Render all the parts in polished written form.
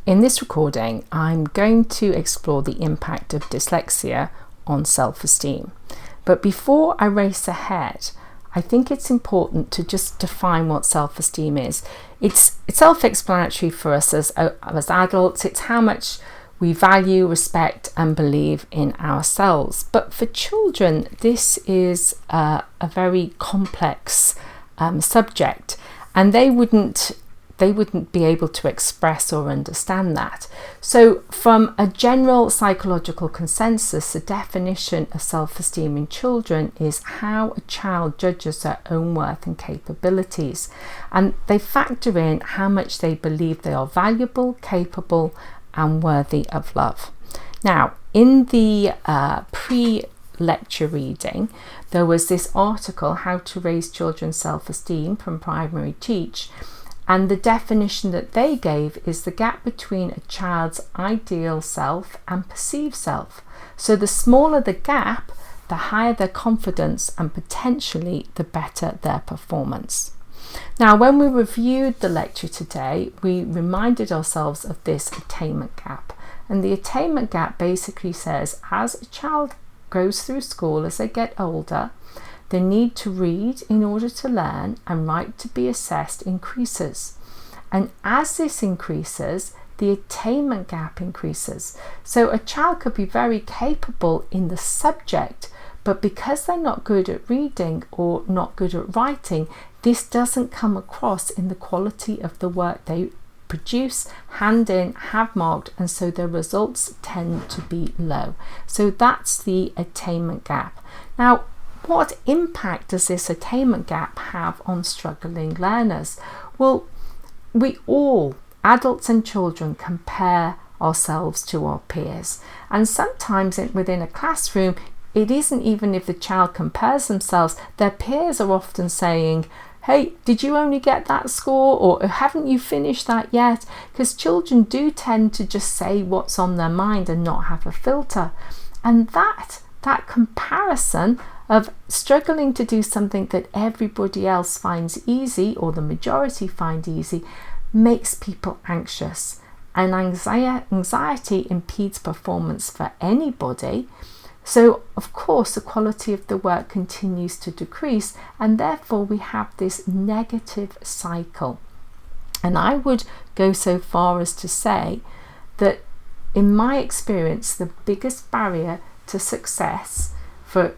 In this recording, I'm going to explore the impact of dyslexia on self-esteem. But before I race ahead, I think it's important to just define what self-esteem is. It's self-explanatory for us as adults. It's how much we value, respect and believe in ourselves. But for children, this is a very complex subject, and they wouldn't be able to express or understand that. So from a general psychological consensus, the definition of self-esteem in children is how a child judges their own worth and capabilities. And they factor in how much they believe they are valuable, capable and worthy of love. Now, in the pre-lecture reading, there was this article, How to Raise Children's Self-Esteem from Primary Teach. And the definition that they gave is the gap between a child's ideal self and perceived self. So the smaller the gap, the higher their confidence and potentially the better their performance. Now, when we reviewed the lecture today, we reminded ourselves of this attainment gap. And the attainment gap basically says, as a child goes through school, as they get older, the need to read in order to learn and write to be assessed increases. And as this increases, the attainment gap increases. So a child could be very capable in the subject, but because they're not good at reading or not good at writing, this doesn't come across in the quality of the work they produce, hand in, have marked, and so their results tend to be low. So that's the attainment gap. Now, what impact does this attainment gap have on struggling learners? Well, we all, adults and children, compare ourselves to our peers. And sometimes within a classroom, it isn't even if the child compares themselves, their peers are often saying, hey, did you only get that score? Or haven't you finished that yet? Because children do tend to just say what's on their mind and not have a filter. And that comparison of struggling to do something that everybody else finds easy, or the majority find easy, makes people anxious. And anxiety impedes performance for anybody. So of course the quality of the work continues to decrease, and therefore we have this negative cycle. And I would go so far as to say that in my experience, the biggest barrier to success for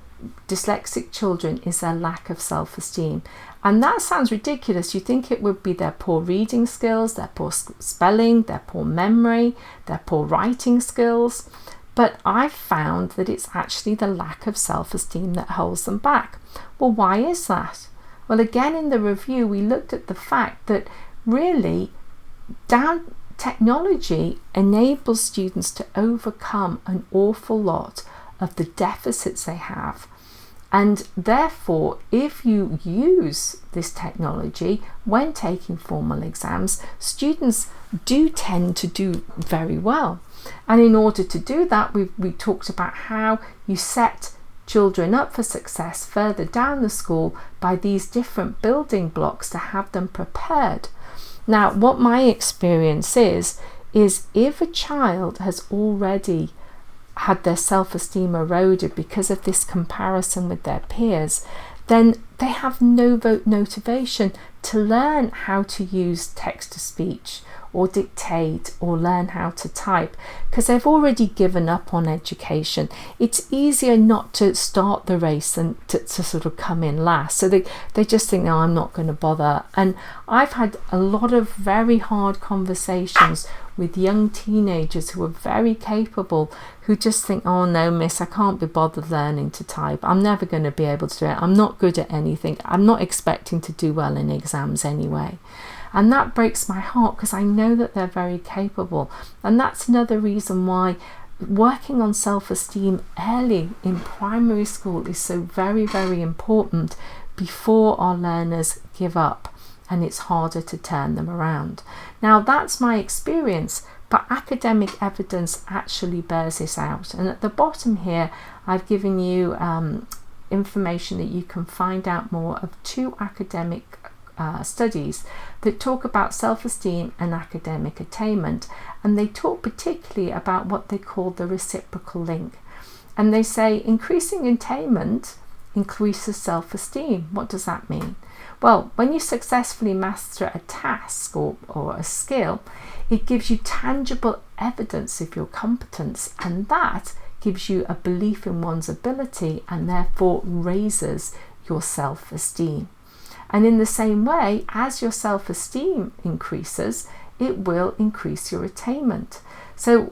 dyslexic children is their lack of self-esteem. And that sounds ridiculous. You think it would be their poor reading skills, their poor spelling, their poor memory, their poor writing skills. But I've found that it's actually the lack of self-esteem that holds them back. Well, why is that? Well, again, in the review, we looked at the fact that really technology enables students to overcome an awful lot of the deficits they have. And therefore, if you use this technology when taking formal exams, students do tend to do very well. And in order to do that, we talked about how you set children up for success further down the school by these different building blocks to have them prepared. Now, what my experience is if a child has already had their self-esteem eroded because of this comparison with their peers, then they have no motivation to learn how to use text-to-speech or dictate or learn how to type, because they've already given up on education. It's easier not to start the race than to sort of come in last. So they just think, no, I'm not going to bother. And I've had a lot of very hard conversations with young teenagers who are very capable, who just think, oh no, miss, I can't be bothered learning to type. I'm never going to be able to do it. I'm not good at anything. I'm not expecting to do well in exams anyway. And that breaks my heart, because I know that they're very capable. And that's another reason why working on self-esteem early in primary school is so very, very important before our learners give up and it's harder to turn them around. Now, that's my experience, but academic evidence actually bears this out. And at the bottom here, I've given you information that you can find out more of 2 academic studies that talk about self-esteem and academic attainment, and they talk particularly about what they call the reciprocal link. And they say increasing attainment increases self-esteem. What does that mean? Well, when you successfully master a task or a skill, it gives you tangible evidence of your competence, and that gives you a belief in one's ability and therefore raises your self-esteem. And in the same way, as your self-esteem increases, it will increase your attainment. So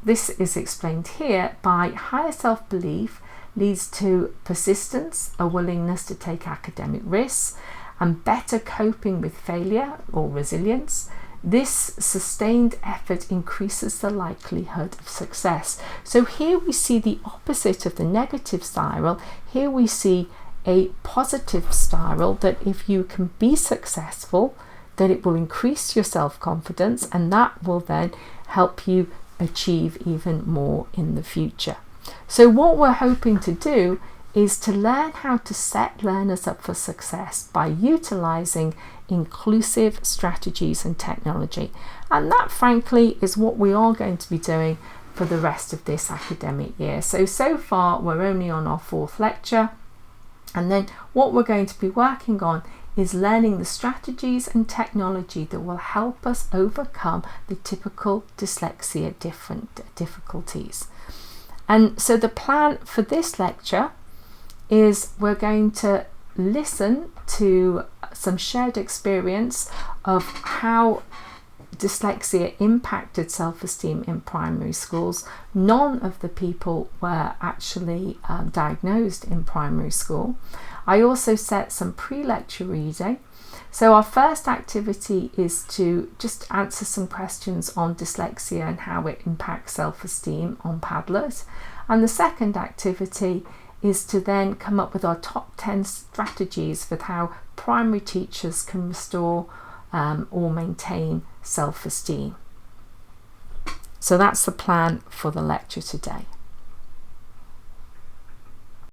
this is explained here by higher self-belief leads to persistence, a willingness to take academic risks, and better coping with failure or resilience. This sustained effort increases the likelihood of success. So here we see the opposite of the negative spiral. Here we see a positive spiral, that if you can be successful, then it will increase your self-confidence, and that will then help you achieve even more in the future. So what we're hoping to do is to learn how to set learners up for success by utilizing inclusive strategies and technology. And that, frankly, is what we are going to be doing for the rest of this academic year. So far we're only on our 4th lecture, and then what we're going to be working on is learning the strategies and technology that will help us overcome the typical dyslexia difficulties. And so the plan for this lecture is we're going to listen to some shared experience of how dyslexia impacted self-esteem in primary schools. None of the people were actually diagnosed in primary school. I also set some pre-lecture reading. So our first activity is to just answer some questions on dyslexia and how it impacts self-esteem on Padlet. And the second activity is to then come up with our top 10 strategies for how primary teachers can restore or maintain self-esteem. So that's the plan for the lecture today.